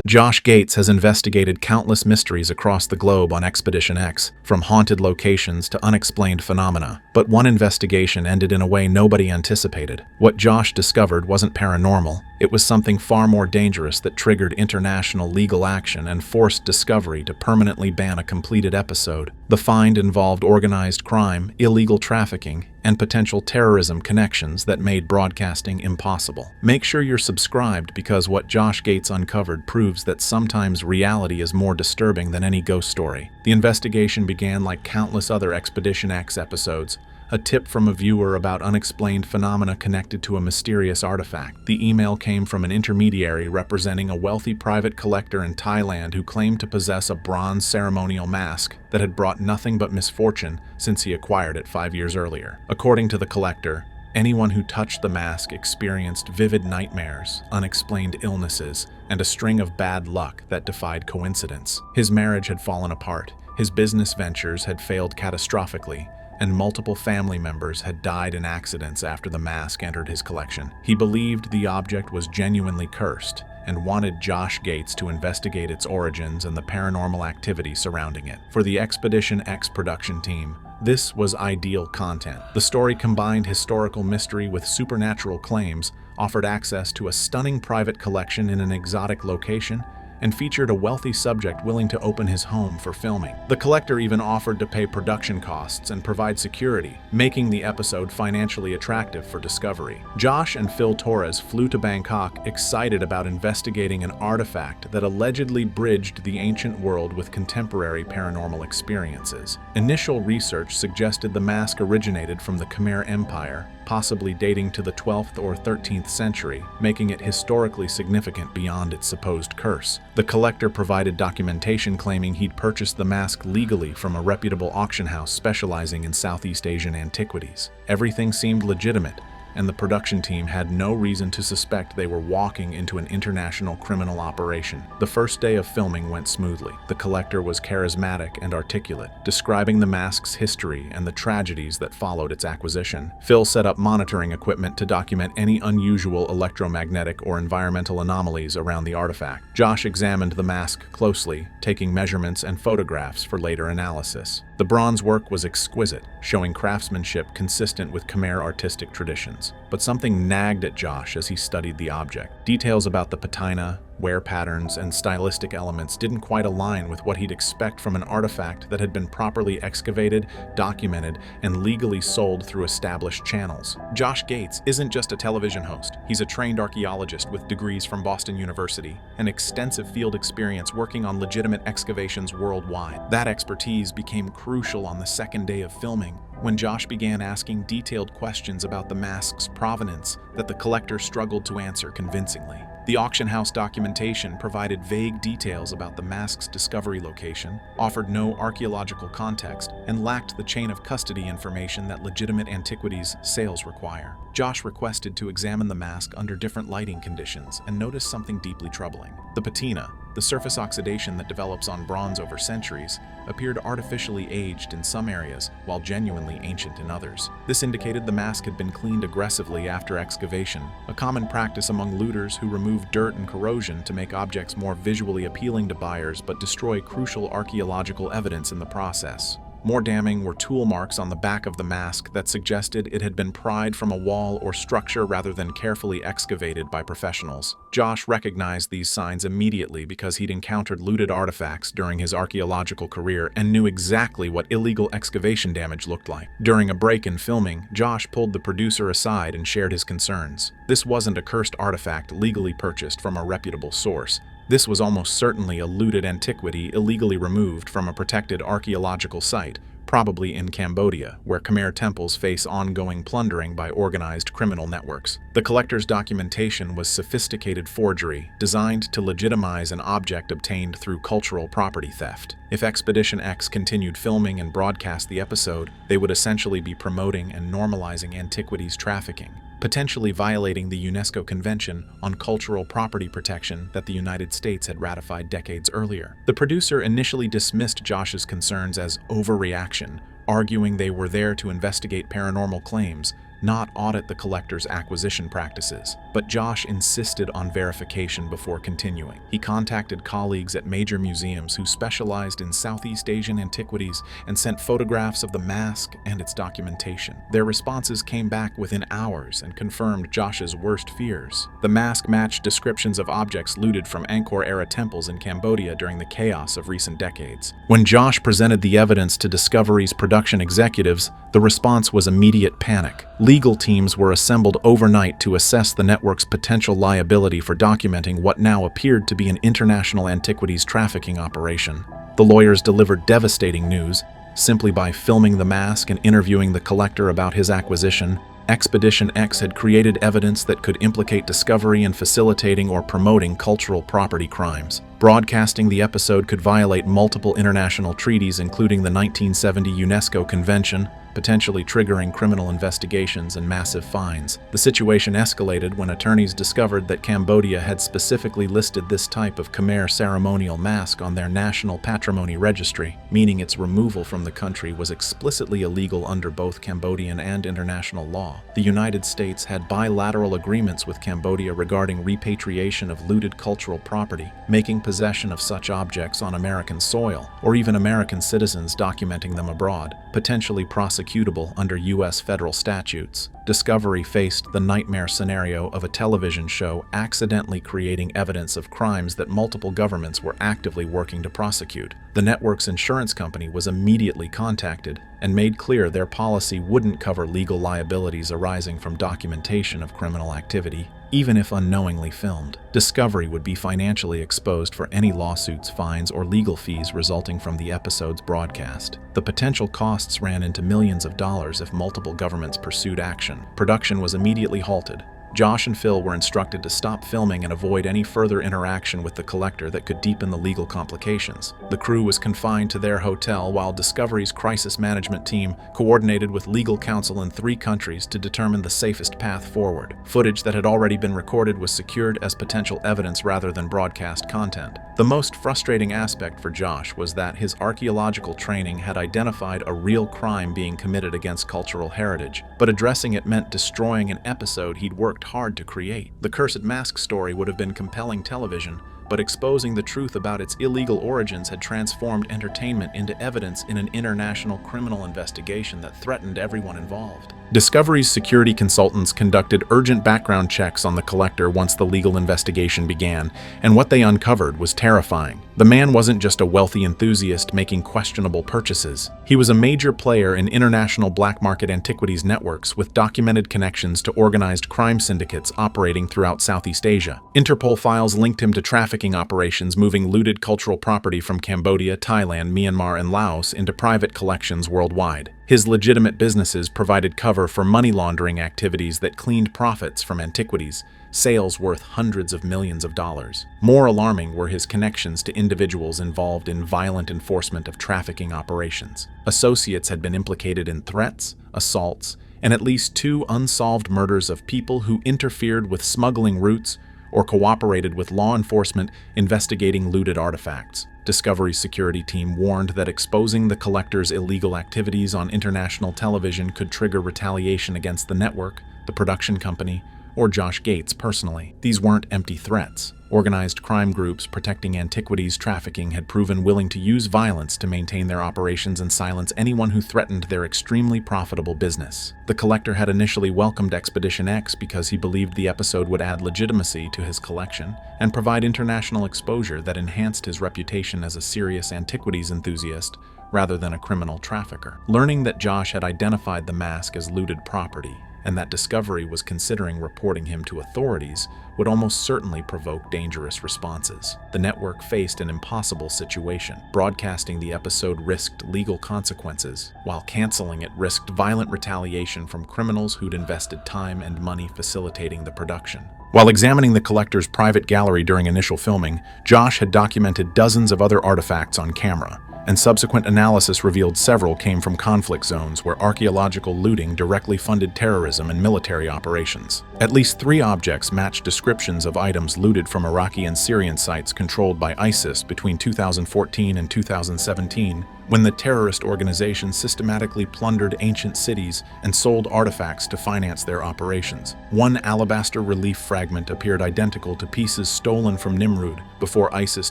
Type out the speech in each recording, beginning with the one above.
Josh Gates has investigated countless mysteries across the globe on Expedition X, from haunted locations to unexplained phenomena. But one investigation ended in a way nobody anticipated. What Josh discovered wasn't paranormal. It was something far more dangerous that triggered international legal action and forced Discovery to permanently ban a completed episode. The find involved organized crime, illegal trafficking, and potential terrorism connections that made broadcasting impossible. Make sure you're subscribed, because what Josh Gates uncovered proves that sometimes reality is more disturbing than any ghost story. The investigation began like countless other Expedition X episodes. A tip from a viewer about unexplained phenomena connected to a mysterious artifact. The email came from an intermediary representing a wealthy private collector in Thailand who claimed to possess a bronze ceremonial mask that had brought nothing but misfortune since he acquired it 5 years earlier. According to the collector, anyone who touched the mask experienced vivid nightmares, unexplained illnesses, and a string of bad luck that defied coincidence. His marriage had fallen apart, his business ventures had failed catastrophically, and multiple family members had died in accidents after the mask entered his collection. He believed the object was genuinely cursed and wanted Josh Gates to investigate its origins and the paranormal activity surrounding it. For the Expedition X production team, this was ideal content. The story combined historical mystery with supernatural claims, offered access to a stunning private collection in an exotic location, and featured a wealthy subject willing to open his home for filming. The collector even offered to pay production costs and provide security, making the episode financially attractive for Discovery. Josh and Phil Torres flew to Bangkok excited about investigating an artifact that allegedly bridged the ancient world with contemporary paranormal experiences. Initial research suggested the mask originated from the Khmer Empire, possibly dating to the 12th or 13th century, making it historically significant beyond its supposed curse. The collector provided documentation claiming he'd purchased the mask legally from a reputable auction house specializing in Southeast Asian antiquities. Everything seemed legitimate, and the production team had no reason to suspect they were walking into an international criminal operation. The first day of filming went smoothly. The collector was charismatic and articulate, describing the mask's history and the tragedies that followed its acquisition. Phil set up monitoring equipment to document any unusual electromagnetic or environmental anomalies around the artifact. Josh examined the mask closely, taking measurements and photographs for later analysis. The bronze work was exquisite, showing craftsmanship consistent with Khmer artistic traditions. But something nagged at Josh as he studied the object. Details about the patina, wear patterns, and stylistic elements didn't quite align with what he'd expect from an artifact that had been properly excavated, documented, and legally sold through established channels. Josh Gates isn't just a television host. He's a trained archaeologist with degrees from Boston University and extensive field experience working on legitimate excavations worldwide. That expertise became crucial on the second day of filming, when Josh began asking detailed questions about the mask's provenance that the collector struggled to answer convincingly. The auction house documentation provided vague details about the mask's discovery location, offered no archaeological context, and lacked the chain of custody information that legitimate antiquities sales require. Josh requested to examine the mask under different lighting conditions and noticed something deeply troubling. The patina, the surface oxidation that develops on bronze over centuries, appeared artificially aged in some areas while genuinely ancient in others. This indicated the mask had been cleaned aggressively after excavation, a common practice among looters who remove dirt and corrosion to make objects more visually appealing to buyers but destroy crucial archaeological evidence in the process. More damning were tool marks on the back of the mask that suggested it had been pried from a wall or structure rather than carefully excavated by professionals. Josh recognized these signs immediately because he'd encountered looted artifacts during his archaeological career and knew exactly what illegal excavation damage looked like. During a break in filming, Josh pulled the producer aside and shared his concerns. This wasn't a cursed artifact legally purchased from a reputable source. This was almost certainly a looted antiquity illegally removed from a protected archaeological site, probably in Cambodia, where Khmer temples face ongoing plundering by organized criminal networks. The collector's documentation was sophisticated forgery, designed to legitimize an object obtained through cultural property theft. If Expedition X continued filming and broadcast the episode, they would essentially be promoting and normalizing antiquities trafficking, potentially violating the UNESCO Convention on Cultural Property Protection that the United States had ratified decades earlier. The producer initially dismissed Josh's concerns as overreaction, arguing they were there to investigate paranormal claims, not audit the collector's acquisition practices. But Josh insisted on verification before continuing. He contacted colleagues at major museums who specialized in Southeast Asian antiquities and sent photographs of the mask and its documentation. Their responses came back within hours and confirmed Josh's worst fears. The mask matched descriptions of objects looted from Angkor-era temples in Cambodia during the chaos of recent decades. When Josh presented the evidence to Discovery's production executives, the response was immediate panic. Legal teams were assembled overnight to assess the network's potential liability for documenting what now appeared to be an international antiquities trafficking operation. The lawyers delivered devastating news. Simply by filming the mask and interviewing the collector about his acquisition, Expedition X had created evidence that could implicate Discovery in facilitating or promoting cultural property crimes. Broadcasting the episode could violate multiple international treaties, including the 1970 UNESCO Convention, potentially triggering criminal investigations and massive fines. The situation escalated when attorneys discovered that Cambodia had specifically listed this type of Khmer ceremonial mask on their national patrimony registry, meaning its removal from the country was explicitly illegal under both Cambodian and international law. The United States had bilateral agreements with Cambodia regarding repatriation of looted cultural property, making possession of such objects on American soil, or even American citizens documenting them abroad, potentially prosecutable under U.S. federal statutes. Discovery faced the nightmare scenario of a television show accidentally creating evidence of crimes that multiple governments were actively working to prosecute. The network's insurance company was immediately contacted and made clear their policy wouldn't cover legal liabilities arising from documentation of criminal activity, even if unknowingly filmed. Discovery would be financially exposed for any lawsuits, fines, or legal fees resulting from the episode's broadcast. The potential costs ran into millions of dollars if multiple governments pursued action. Production was immediately halted. Josh and Phil were instructed to stop filming and avoid any further interaction with the collector that could deepen the legal complications. The crew was confined to their hotel while Discovery's crisis management team coordinated with legal counsel in 3 countries to determine the safest path forward. Footage that had already been recorded was secured as potential evidence rather than broadcast content. The most frustrating aspect for Josh was that his archaeological training had identified a real crime being committed against cultural heritage, but addressing it meant destroying an episode he'd worked hard to create. The Cursed Mask story would have been compelling television, but exposing the truth about its illegal origins had transformed entertainment into evidence in an international criminal investigation that threatened everyone involved. Discovery's security consultants conducted urgent background checks on the collector once the legal investigation began, and what they uncovered was terrifying. The man wasn't just a wealthy enthusiast making questionable purchases. He was a major player in international black market antiquities networks with documented connections to organized crime syndicates operating throughout Southeast Asia. Interpol files linked him to trafficking operations moving looted cultural property from Cambodia, Thailand, Myanmar, and Laos into private collections worldwide. His legitimate businesses provided cover for money laundering activities that cleaned profits from antiquities, sales worth hundreds of millions of dollars. More alarming were his connections to individuals involved in violent enforcement of trafficking operations. Associates had been implicated in threats, assaults, and at least 2 unsolved murders of people who interfered with smuggling routes or cooperated with law enforcement investigating looted artifacts. Discovery's security team warned that exposing the collector's illegal activities on international television could trigger retaliation against the network, the production company, or Josh Gates personally. These weren't empty threats. Organized crime groups protecting antiquities trafficking had proven willing to use violence to maintain their operations and silence anyone who threatened their extremely profitable business. The collector had initially welcomed Expedition X because he believed the episode would add legitimacy to his collection and provide international exposure that enhanced his reputation as a serious antiquities enthusiast rather than a criminal trafficker. Learning that Josh had identified the mask as looted property and that Discovery was considering reporting him to authorities would almost certainly provoke dangerous responses. The network faced an impossible situation. Broadcasting the episode risked legal consequences, while canceling it risked violent retaliation from criminals who'd invested time and money facilitating the production. While examining the collector's private gallery during initial filming, Josh had documented dozens of other artifacts on camera, and subsequent analysis revealed several came from conflict zones where archaeological looting directly funded terrorism and military operations. At least 3 objects matched descriptions of items looted from Iraqi and Syrian sites controlled by ISIS between 2014 and 2017, when the terrorist organization systematically plundered ancient cities and sold artifacts to finance their operations. One alabaster relief fragment appeared identical to pieces stolen from Nimrud before ISIS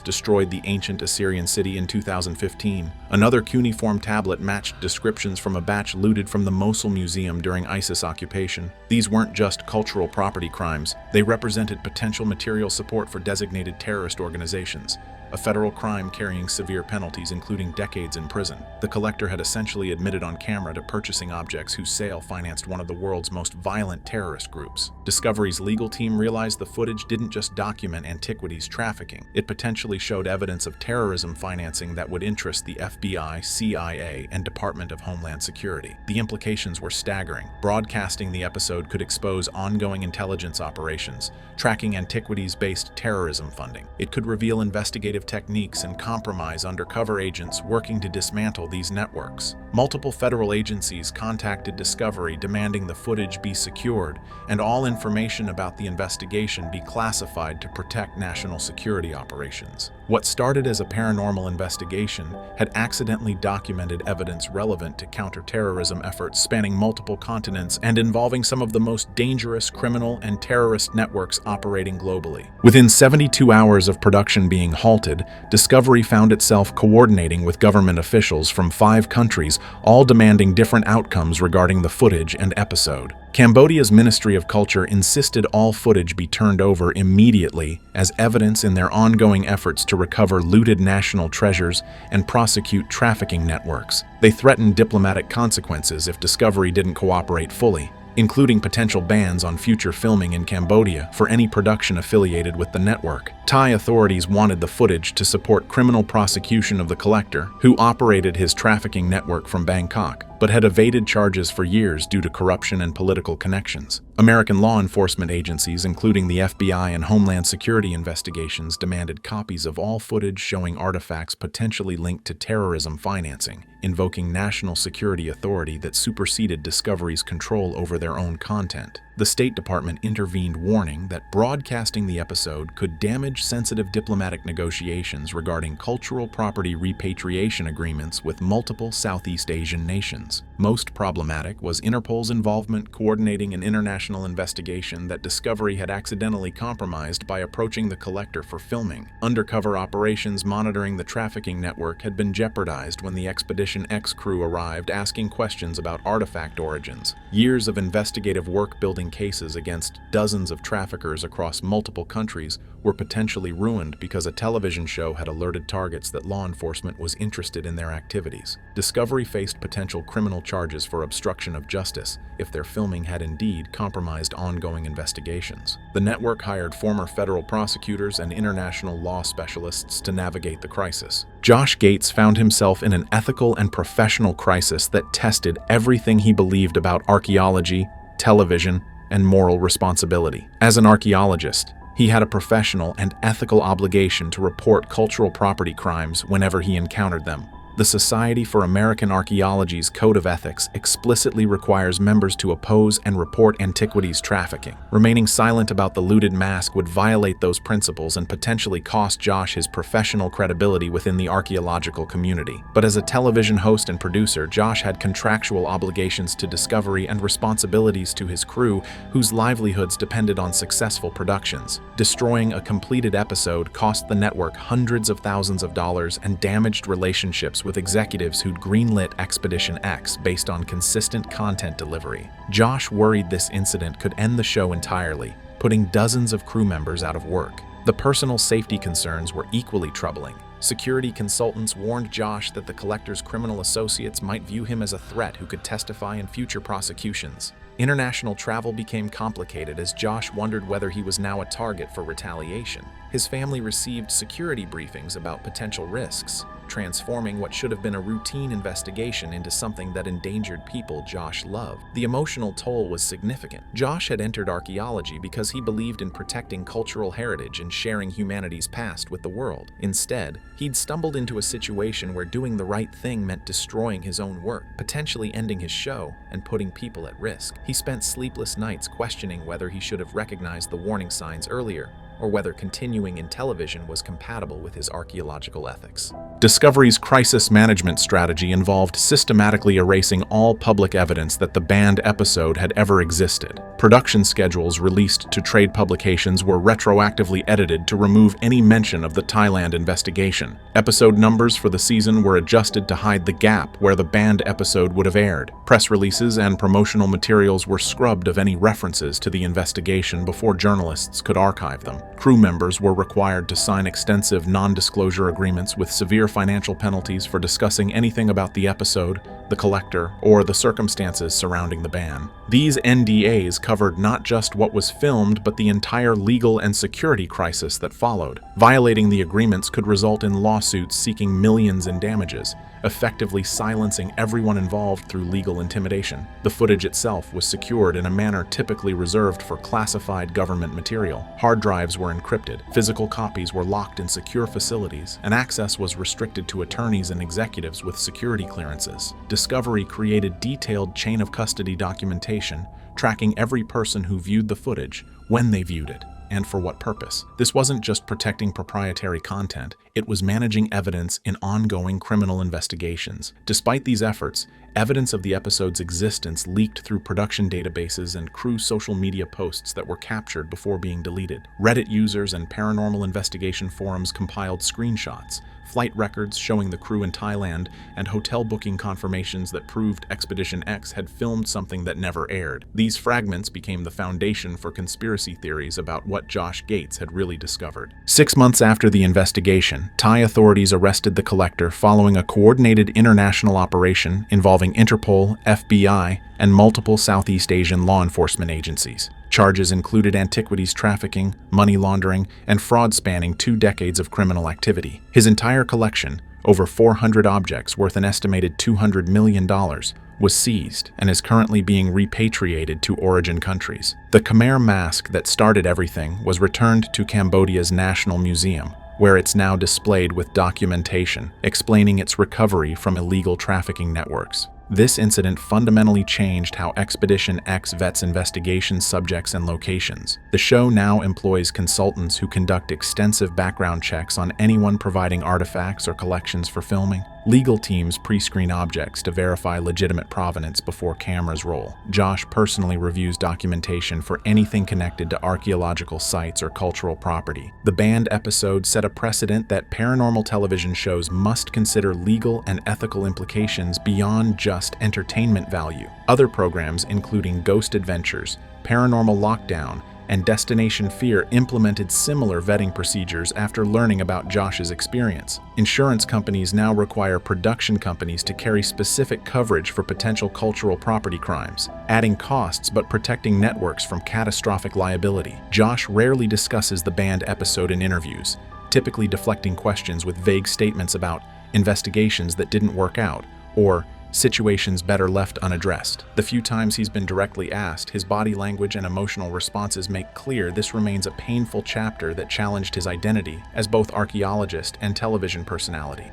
destroyed the ancient Assyrian city in 2015. Another cuneiform tablet matched descriptions from a batch looted from the Mosul Museum during ISIS occupation. These weren't just cultural property crimes, they represented potential material support for designated terrorist organizations, a federal crime carrying severe penalties including decades in prison. The collector had essentially admitted on camera to purchasing objects whose sale financed one of the world's most violent terrorist groups. Discovery's legal team realized the footage didn't just document antiquities trafficking, it potentially showed evidence of terrorism financing that would interest the FBI, CIA, and Department of Homeland Security. The implications were staggering. Broadcasting the episode could expose ongoing intelligence operations, tracking antiquities-based terrorism funding. It could reveal investigative techniques and compromise undercover agents working to dismantle these networks. Multiple federal agencies contacted Discovery demanding the footage be secured and all information about the investigation be classified to protect national security operations. What started as a paranormal investigation had accidentally documented evidence relevant to counterterrorism efforts spanning multiple continents and involving some of the most dangerous criminal and terrorist networks operating globally. Within 72 hours of production being halted, Discovery found itself coordinating with government officials from 5 countries, all demanding different outcomes regarding the footage and episode. Cambodia's Ministry of Culture insisted all footage be turned over immediately as evidence in their ongoing efforts to recover looted national treasures and prosecute trafficking networks. They threatened diplomatic consequences if Discovery didn't cooperate fully, including potential bans on future filming in Cambodia for any production affiliated with the network. Thai authorities wanted the footage to support criminal prosecution of the collector, who operated his trafficking network from Bangkok, but had evaded charges for years due to corruption and political connections. American law enforcement agencies, including the FBI and Homeland Security investigations, demanded copies of all footage showing artifacts potentially linked to terrorism financing, invoking national security authority that superseded Discovery's control over their own content. The State Department intervened, warning that broadcasting the episode could damage sensitive diplomatic negotiations regarding cultural property repatriation agreements with multiple Southeast Asian nations. Most problematic was Interpol's involvement coordinating an international investigation that Discovery had accidentally compromised by approaching the collector for filming. Undercover operations monitoring the trafficking network had been jeopardized when the Expedition X crew arrived asking questions about artifact origins. Years of investigative work building cases against dozens of traffickers across multiple countries were potentially ruined because a television show had alerted targets that law enforcement was interested in their activities. Discovery faced potential criminal charges for obstruction of justice if their filming had indeed compromised ongoing investigations. The network hired former federal prosecutors and international law specialists to navigate the crisis. Josh Gates found himself in an ethical and professional crisis that tested everything he believed about archaeology, television, and moral responsibility. As an archaeologist, he had a professional and ethical obligation to report cultural property crimes whenever he encountered them. The Society for American Archaeology's Code of Ethics explicitly requires members to oppose and report antiquities trafficking. Remaining silent about the looted mask would violate those principles and potentially cost Josh his professional credibility within the archaeological community. But as a television host and producer, Josh had contractual obligations to Discovery and responsibilities to his crew, whose livelihoods depended on successful productions. Destroying a completed episode cost the network hundreds of thousands of dollars and damaged relationships with executives who'd greenlit Expedition X based on consistent content delivery. Josh worried this incident could end the show entirely, putting dozens of crew members out of work. The personal safety concerns were equally troubling. Security consultants warned Josh that the collector's criminal associates might view him as a threat who could testify in future prosecutions. International travel became complicated as Josh wondered whether he was now a target for retaliation. His family received security briefings about potential risks, transforming what should have been a routine investigation into something that endangered people Josh loved. The emotional toll was significant. Josh had entered archaeology because he believed in protecting cultural heritage and sharing humanity's past with the world. Instead, he'd stumbled into a situation where doing the right thing meant destroying his own work, potentially ending his show and putting people at risk. He spent sleepless nights questioning whether he should have recognized the warning signs earlier, or whether continuing in television was compatible with his archaeological ethics. Discovery's crisis management strategy involved systematically erasing all public evidence that the banned episode had ever existed. Production schedules released to trade publications were retroactively edited to remove any mention of the Thailand investigation. Episode numbers for the season were adjusted to hide the gap where the banned episode would have aired. Press releases and promotional materials were scrubbed of any references to the investigation before journalists could archive them. Crew members were required to sign extensive non-disclosure agreements with severe financial penalties for discussing anything about the episode, the collector, or the circumstances surrounding the ban. These NDAs covered not just what was filmed, but the entire legal and security crisis that followed. Violating the agreements could result in lawsuits seeking millions in damages, effectively silencing everyone involved through legal intimidation. The footage itself was secured in a manner typically reserved for classified government material. Hard drives were encrypted, physical copies were locked in secure facilities, and access was restricted to attorneys and executives with security clearances. Discovery created detailed chain of custody documentation, tracking every person who viewed the footage, when they viewed it, and for what purpose. This wasn't just protecting proprietary content, it was managing evidence in ongoing criminal investigations. Despite these efforts, evidence of the episode's existence leaked through production databases and crew social media posts that were captured before being deleted. Reddit users and paranormal investigation forums compiled screenshots, flight records showing the crew in Thailand, and hotel booking confirmations that proved Expedition X had filmed something that never aired. These fragments became the foundation for conspiracy theories about what Josh Gates had really discovered. 6 months after the investigation, Thai authorities arrested the collector following a coordinated international operation involving Interpol, FBI, and multiple Southeast Asian law enforcement agencies. Charges included antiquities trafficking, money laundering, and fraud spanning 2 decades of criminal activity. His entire collection, over 400 objects worth an estimated $200 million, was seized and is currently being repatriated to origin countries. The Khmer mask that started everything was returned to Cambodia's National Museum, where it's now displayed with documentation explaining its recovery from illegal trafficking networks. This incident fundamentally changed how Expedition X vets investigation subjects and locations. The show now employs consultants who conduct extensive background checks on anyone providing artifacts or collections for filming. Legal teams pre-screen objects to verify legitimate provenance before cameras roll. Josh personally reviews documentation for anything connected to archaeological sites or cultural property. The banned episode set a precedent that paranormal television shows must consider legal and ethical implications beyond just entertainment value. Other programs, including Ghost Adventures, Paranormal Lockdown, and Destination Fear, implemented similar vetting procedures after learning about Josh's experience. Insurance companies now require production companies to carry specific coverage for potential cultural property crimes, adding costs but protecting networks from catastrophic liability. Josh rarely discusses the banned episode in interviews, typically deflecting questions with vague statements about investigations that didn't work out, or situations better left unaddressed. The few times he's been directly asked, his body language and emotional responses make clear this remains a painful chapter that challenged his identity as both archaeologist and television personality.